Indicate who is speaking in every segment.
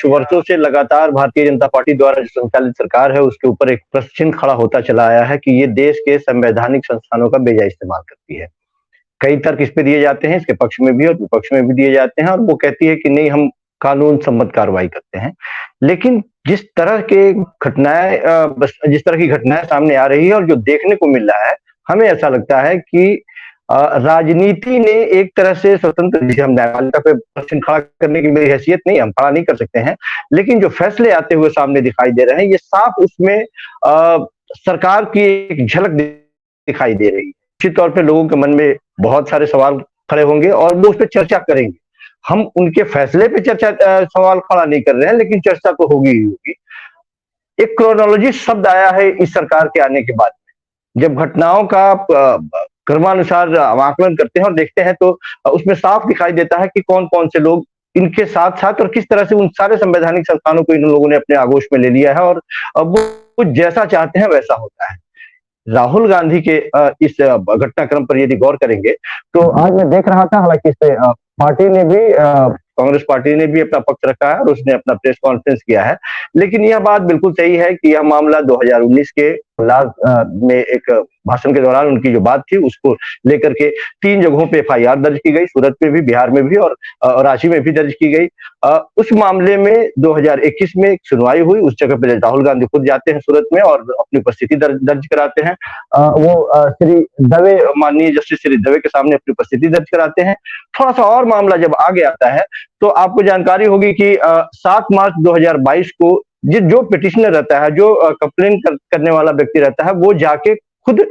Speaker 1: वर्षों से लगातार भारतीय जनता पार्टी द्वारा जो संचालित सरकार है उसके ऊपर एक प्रश्न चिन्ह खड़ा होता चला आया है कि ये देश के संवैधानिक संस्थानों का बेजा इस्तेमाल करती है। कई तर्क इस पे दिए जाते हैं, इसके पक्ष में भी और विपक्ष में भी दिए जाते हैं, और वो कहती है कि नहीं, हम कानून सम्मत कार्रवाई करते हैं। लेकिन जिस तरह के घटनाएं जिस तरह की घटनाएं सामने आ रही है और जो देखने को मिल रहा है, हमें ऐसा लगता है कि राजनीति ने एक तरह से स्वतंत्र, जिसे हम न्यायपालिका पे प्रश्न खड़ा करने की मेरी हैसियत नहीं, हम खड़ा नहीं कर सकते हैं, लेकिन जो फैसले आते हुए सामने दिखाई दे रहे हैं, ये साफ उसमें सरकार की एक झलक दिखाई दे रही है। निश्चित तौर पे लोगों के मन में बहुत सारे सवाल खड़े होंगे और वो उस पर चर्चा करेंगे। हम उनके फैसले पे सवाल खड़ा नहीं कर रहे हैं, लेकिन चर्चा तो होगी ही होगी। एक क्रोनोलॉजी शब्द आया है इस सरकार के आने के बाद में। जब घटनाओं का क्रमानुसार आकलन करते हैं और देखते हैं तो उसमें साफ दिखाई देता है कि कौन-कौन से लोग इनके साथ-साथ और किस तरह से उन सारे संवैधानिक संस्थानों को इन लोगों ने अपने आगोश में ले लिया है, और अब वो जैसा चाहते हैं वैसा होता है। राहुल गांधी के इस घटनाक्रम पर यदि गौर करेंगे तो आज मैं देख रहा था, हालांकि इस पार्टी ने भी कांग्रेस पार्टी ने भी अपना पक्ष रखा है और उसने अपना प्रेस कॉन्फ्रेंस किया है, लेकिन यह बात बिल्कुल सही है कि यह मामला 2019 के में एक भाषण के दौरान उनकी जो बात थी उसको लेकर के 3 जगहों पे एफआईआर दर्ज की गई, सूरत में भी, बिहार में भी और रांची में भी दर्ज की गई। उस मामले में 2021 में एक सुनवाई हुई, उस जगह पे राहुल गांधी खुद जाते हैं सूरत में और अपनी उपस्थिति दर्ज कराते हैं। वो श्री दवे, माननीय जस्टिस श्री दवे के सामने अपनी उपस्थिति दर्ज कराते हैं। थोड़ा सा और मामला जब आगे आता है तो आपको जानकारी होगी कि 7 मार्च 2022 को जो पिटिशनर रहता है, जो कंप्लेन करने वाला व्यक्ति रहता है, वो जाके खुद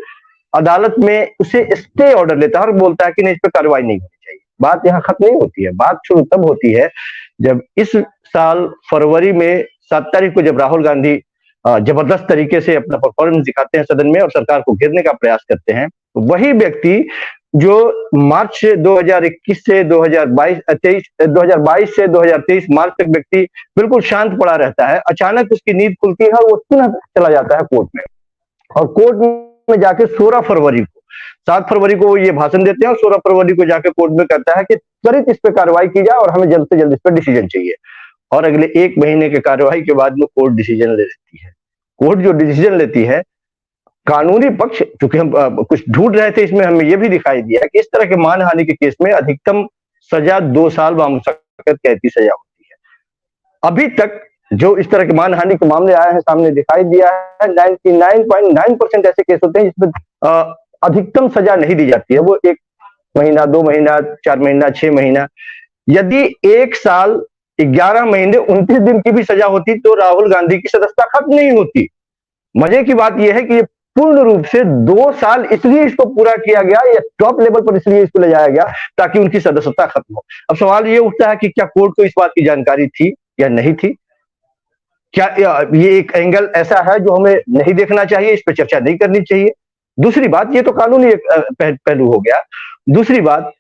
Speaker 1: अदालत में उसे स्टे ऑर्डर लेता है और बोलता है कि नहीं, इस पर कार्रवाई नहीं होनी चाहिए। बात यहाँ खत्म नहीं होती है, बात शुरू तब होती है जब इस साल फरवरी में 7 तारीख को जब राहुल गांधी जबरदस्त तरीके से अपना परफॉर्मेंस दिखाते हैं सदन में और सरकार को घेरने का प्रयास करते हैं। वही व्यक्ति जो मार्च 2021 से 2022 से 2023 मार्च तक व्यक्ति बिल्कुल शांत पड़ा रहता है, अचानक उसकी नींद खुलती है और वो पुनः चला जाता है कोर्ट में, और कोर्ट में जाके 16 फरवरी को 7 फरवरी को ये भाषण देते हैं और 16 फरवरी को जाके कोर्ट में कहता है कि त्वरित इस पे कार्रवाई की जाए और हमें जल्द से जल्द इस पर डिसीजन चाहिए। और अगले 1 महीने के कार्रवाई के बाद में कोर्ट डिसीजन ले लेती है। कोर्ट जो डिसीजन लेती है, कानूनी पक्ष, चूंकि हम कुछ ढूंढ रहे थे इसमें, हमें यह भी दिखाई दिया कि इस तरह के मानहानि के केस में अधिकतम सजा 2 साल बामुशक्कत कैद की सजा होती है। अभी तक जो इस तरह के मानहानि के मामले आए हैं सामने दिखाई दिया है, 99.9% ऐसे केस होते हैं जिसमें अधिकतम सजा नहीं दी जाती है। वो 1 महीना, 2 महीना, 4 महीना, 6 महीना। यदि 1 साल 11 महीने 29 दिन की भी सजा होती तो राहुल गांधी की सदस्यता खत्म नहीं होती। मजे की बात यह है कि पूर्ण रूप से 2 साल इसलिए इसको पूरा किया गया, या टॉप लेवल पर इसलिए इसको ले जाया गया ताकि उनकी सदस्यता खत्म हो। अब सवाल ये उठता है कि क्या कोर्ट को इस बात की जानकारी थी या नहीं थी? क्या ये एक एंगल ऐसा है जो हमें नहीं देखना चाहिए, इस पर चर्चा नहीं करनी चाहिए? दूसरी बात, ये तो कानूनी एक पहलू हो गया। दूसरी बात,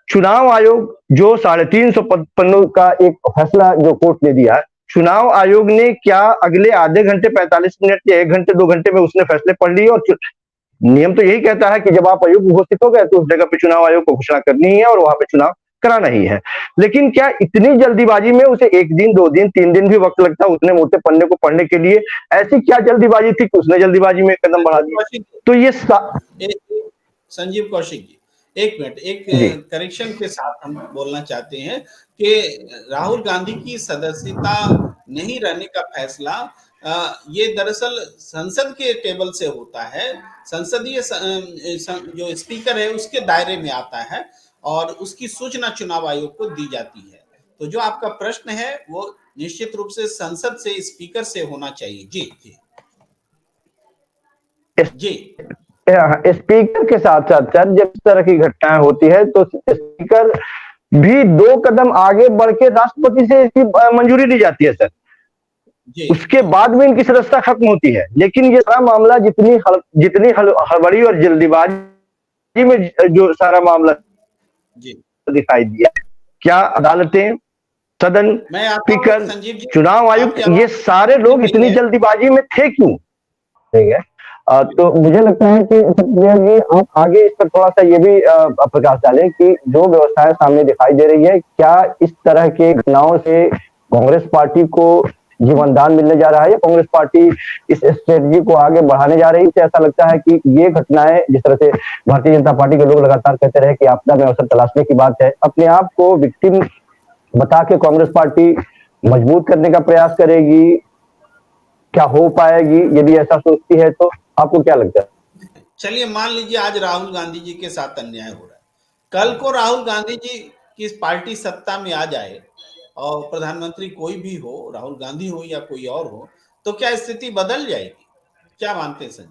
Speaker 1: चुनाव आयोग जो 350 पन्नों का एक फैसला जो कोर्ट ने दिया, चुनाव आयोग ने क्या अगले आधे घंटे, 45 मिनट या 1 घंटे 2 घंटे में उसने फैसले पढ़ लिए? और नियम तो यही कहता है कि जब आप अयोग्य घोषित हो गए तो उस जगह पे चुनाव आयोग को घोषणा करनी ही है और वहां पे चुनाव कराना ही है। लेकिन क्या इतनी जल्दीबाजी में उसे 1 दिन, 2 दिन, 3 दिन भी वक्त लगता उतने मोटे पन्ने को पढ़ने के लिए? ऐसी क्या जल्दीबाजी थी कि उसने जल्दीबाजी में कदम बढ़ा दिया? तो ये
Speaker 2: संजीव कौशिक जी, 1 मिनट, एक करेक्शन के साथ हम बोलना चाहते हैं कि राहुल गांधी की सदस्यता नहीं रहने का फैसला ये दरअसल संसद के टेबल से होता है, संसदीय जो स्पीकर है उसके दायरे में आता है और उसकी सूचना चुनाव आयोग को दी जाती है। तो जो आपका प्रश्न है वो निश्चित रूप से संसद से, स्पीकर से होना चाहिए। जी जी जी।
Speaker 1: स्पीकर के साथ साथ सर, जब इस तरह की घटनाएं होती है तो स्पीकर भी 2 कदम आगे बढ़ के राष्ट्रपति से इसकी मंजूरी ली जाती है सर, उसके बाद में इनकी सदस्यता खत्म होती है। लेकिन ये सारा मामला जितनी हड़बड़ी और जल्दीबाजी में जो सारा मामला दिखाई दिया, क्या अदालतें, सदन, स्पीकर, चुनाव आयुक्त, ये सारे लोग इतनी जल्दीबाजी में थे क्यों? ठीक है, तो मुझे लगता है कि आप आगे इस पर थोड़ा सा ये भी प्रकाश डालें कि जो व्यवस्थाएं सामने दिखाई दे रही है, क्या इस तरह के घटनाओं से कांग्रेस पार्टी को जीवनदान मिलने जा रहा है या कांग्रेस पार्टी इस स्ट्रेटजी को आगे बढ़ाने जा रही है? ऐसा लगता है कि ये घटनाएं, जिस तरह से भारतीय जनता पार्टी के लोग लगातार कहते रहे कि आपदा में अवसर तलाशने की बात है, अपने आप को विक्टिम बता के कांग्रेस पार्टी मजबूत करने का प्रयास करेगी? क्या हो पाएगी यदि ऐसा सोचती है तो? आपको क्या लगता है?
Speaker 2: चलिए मान लीजिए आज राहुल गांधी जी के साथ अन्याय हो रहा है, कल को राहुल गांधी जी की पार्टी सत्ता में आ जाए और प्रधानमंत्री कोई भी हो, राहुल गांधी हो या कोई और हो, तो क्या स्थिति बदल जाएगी? क्या मानते हैं संजय?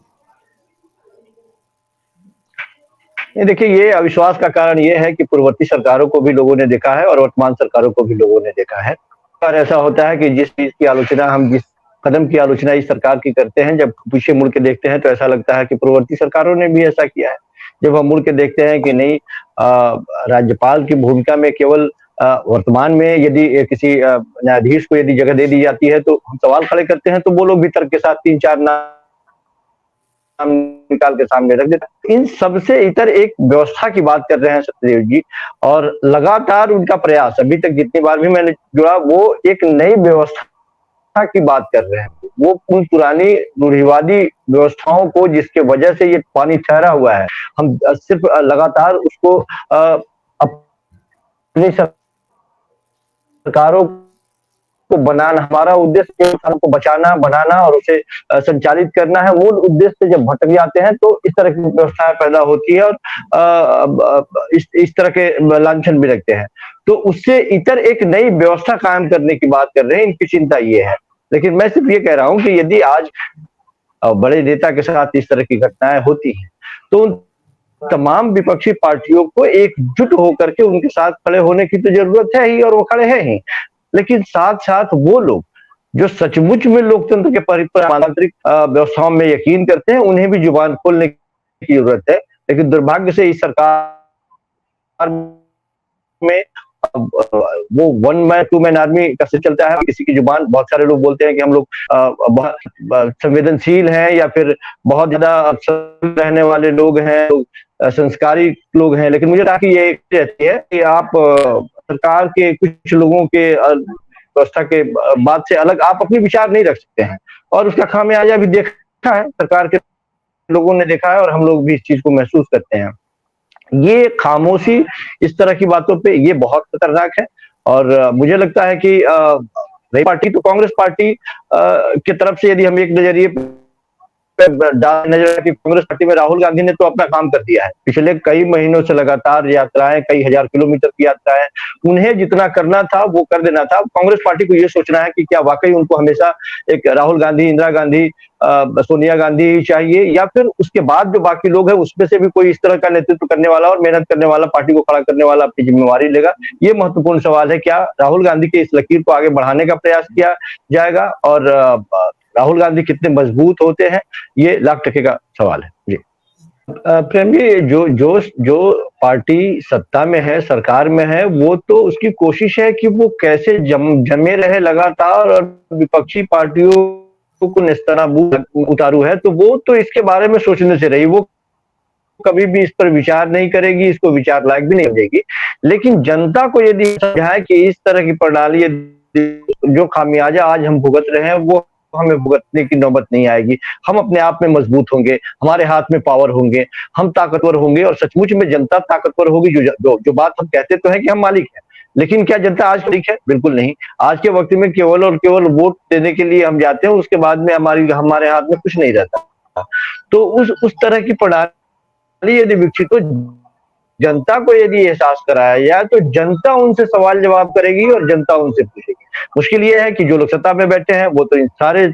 Speaker 1: ये देखिए, ये अविश्वास का कारण ये है कि पूर्ववर्ती सरकारों को भी लोगों ने देखा है और वर्तमान सरकारों को भी लोगों ने देखा है। और ऐसा होता है कि जिस चीज की आलोचना हम जिस कदम की आलोचना इस सरकार की करते हैं, जब पीछे मुड़ के देखते हैं तो ऐसा लगता है कि पूर्ववर्ती सरकारों ने भी ऐसा किया है। जब हम मुड़ के देखते हैं कि नहीं, राज्यपाल की भूमिका में केवल वर्तमान में यदि किसी न्यायाधीश को यदि जगह दे दी जाती है तो हम सवाल खड़े करते हैं, तो वो लोग भी तर्क के साथ 3-4 नाम निकाल के सामने रख देता है। इन सबसे इतर एक व्यवस्था की बात कर रहे हैं सत्यदेव जी, और लगातार उनका प्रयास, अभी तक जितनी बार भी मैंने जुड़ा, वो एक नई व्यवस्था की बात कर रहे हैं। वो उन पुरानी रूढ़िवादी व्यवस्थाओं को, जिसके वजह से ये पानी ठहरा हुआ है, हम सिर्फ लगातार उसको अपनी सरकारों को बनाना, हमारा उद्देश्य किसानों को बचाना, बनाना और उसे संचालित करना है। मूल उद्देश्य से जब भटक जाते हैं तो इस तरह की व्यवस्थाएं पैदा होती है और इस तरह के लांछन भी रखते हैं। तो उससे इतर एक नई व्यवस्था कायम करने की बात कर रहे हैं, इनकी चिंता ये है। लेकिन मैं सिर्फ ये कह रहा हूं कि यदि आज बड़े नेता के साथ इस तरह की घटनाएं होती हैं तो उन तमाम विपक्षी पार्टियों को एकजुट होकर के उनके साथ खड़े होने की तो जरूरत है ही, और वो खड़े हैं ही। लेकिन साथ साथ वो लोग जो सचमुच में लोकतंत्र के पारंपरिक व्यवस्थाओं में यकीन करते हैं, उन्हें भी जुबान खोलने की जरूरत है। लेकिन दुर्भाग्य से इस सरकार में वो 1 मैन 2 मैन आर्मी का से चलता है। किसी की जुबान, बहुत सारे लोग बोलते हैं कि हम लोग बहुत संवेदनशील हैं या फिर बहुत ज्यादा रहने वाले लोग हैं, संस्कारी लोग हैं, लेकिन मुझे लगता है कि ये रहती है कि आप सरकार के कुछ लोगों के व्यवस्था के बात से अलग आप अपने विचार नहीं रख सकते हैं, और उसका खामियाजा भी देखा है, सरकार के लोगों ने देखा है और हम लोग भी इस चीज को महसूस करते हैं। ये खामोशी इस तरह की बातों पे ये बहुत खतरनाक है। और मुझे लगता है कि नई पार्टी तो कांग्रेस पार्टी की तरफ से यदि हम एक नजरिए नजर की, कांग्रेस पार्टी में राहुल गांधी ने तो अपना काम कर दिया है। पिछले कई महीनों से लगातार यात्राएं, कई हजार किलोमीटर की यात्राएं, उन्हें जितना करना था वो कर देना था। कांग्रेस पार्टी को ये सोचना है कि क्या वाकई उनको हमेशा एक राहुल गांधी, इंदिरा गांधी, सोनिया गांधी चाहिए, या फिर उसके बाद जो बाकी लोग हैं उसमें से भी कोई इस तरह का नेतृत्व करने वाला और मेहनत करने वाला, पार्टी को खड़ा करने वाला अपनी जिम्मेवारी लेगा। ये महत्वपूर्ण सवाल है। क्या राहुल गांधी के इस लकीर को आगे बढ़ाने का प्रयास किया जाएगा, और राहुल गांधी कितने मजबूत होते हैं, ये लाख टके का सवाल है जी। प्रेम जी, जो पार्टी सत्ता में है, सरकार में है, वो तो उसकी कोशिश है कि वो कैसे जमे रहे लगातार और विपक्षी पार्टियों को नेस्तनाबूद उतारू है। तो वो तो इसके बारे में सोचने से रही, वो कभी भी इस पर विचार नहीं करेगी, इसको विचार लायक भी नहीं समझेगी। लेकिन जनता को यदि समझाए कि इस तरह की प्रणाली, जो खामियाजा आज हम भुगत रहे हैं वो हमें भुगतने की नौबत नहीं आएगी। हम अपने आप में मजबूत होंगे, हमारे हाथ में पावर होंगे, हम ताकतवर होंगे, और सचमुच में जनता ताकतवर होगी। जो बात हम कहते तो हैं कि हम मालिक हैं, लेकिन क्या जनता आज मालिक है? बिल्कुल नहीं। आज के वक्त में केवल और केवल वोट देने के लिए हम जाते हैं, उसके बाद में हमारे हाथ में कुछ नहीं रहता। तो उस तरह की प्रणाली यदि विकसित हो, जनता को यदि एहसास कराया जाए, तो जनता उनसे सवाल जवाब करेगी और जनता उनसे पूछेगी। मुश्किल ये है कि जो लोग सत्ता में बैठे हैं वो तो इन सारे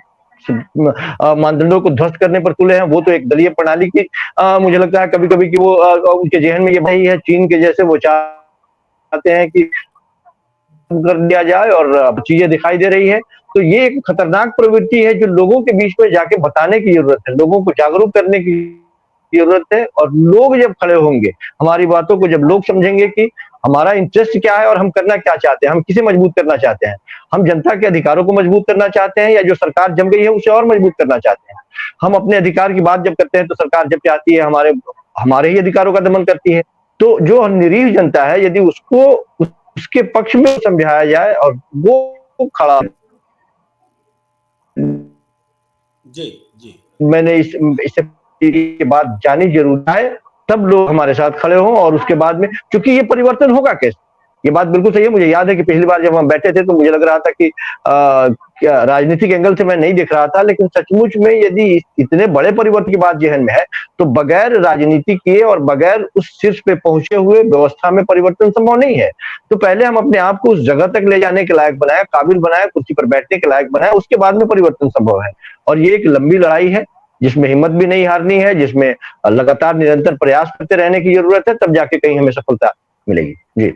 Speaker 1: मानदंडों को ध्वस्त करने पर तुले हैं। वो तो एक दलीय प्रणाली की, मुझे लगता है कभी कभी कि वो उनके जहन में ये भाई है, चीन के जैसे वो चाहते हैं कि कर दिया जाए और चीजें दिखाई दे रही है। तो ये एक खतरनाक प्रवृत्ति है जो लोगों के बीच में जाके बताने की जरूरत है, लोगों को जागरूक करने की जरूरत है। और लोग जब खड़े होंगे, हमारी बातों को जब लोग समझेंगे कि हमारा इंटरेस्ट क्या है और हम करना क्या चाहते हैं, हम किसे मजबूत करना चाहते हैं, हम जनता के अधिकारों को मजबूत करना चाहते हैं या जो सरकार जम गई है उसे और मजबूत करना चाहते हैं। हम अपने अधिकार की बात जब करते हैं तो सरकार जब चाहती है हमारे ही अधिकारों का दमन करती है। तो जो निरीह जनता है, यदि उसको उसके पक्ष में समझाया जाए और वो खड़ा
Speaker 2: जी, जी।
Speaker 1: मैंने इससे के बाद जानी जरूर है, तब लोग हमारे साथ खड़े हों और उसके बाद में, क्योंकि ये परिवर्तन होगा कैसे? ये बात बिल्कुल सही है। मुझे याद है कि पिछली बार जब हम बैठे थे तो मुझे लग रहा था कि क्या राजनीतिक एंगल से मैं नहीं दिख रहा था, लेकिन सचमुच में यदि इतने बड़े परिवर्तन की बात ज़हन में है, तो बगैर राजनीति किए और बगैर उस शीर्ष पे पहुंचे हुए व्यवस्था में परिवर्तन संभव नहीं है। तो पहले हम अपने आप को उस जगह तक ले जाने के लायक बनाएं, काबिल बनाएं, कुर्सी पर बैठने के लायक बनाएं, उसके बाद में परिवर्तन संभव है। और ये एक लंबी लड़ाई है, जिसमें हिम्मत भी नहीं हारनी है, जिसमें लगातार निरंतर प्रयास करते रहने की जरूरत है, तब जाके कहीं हमें सफलता मिलेगी। जी।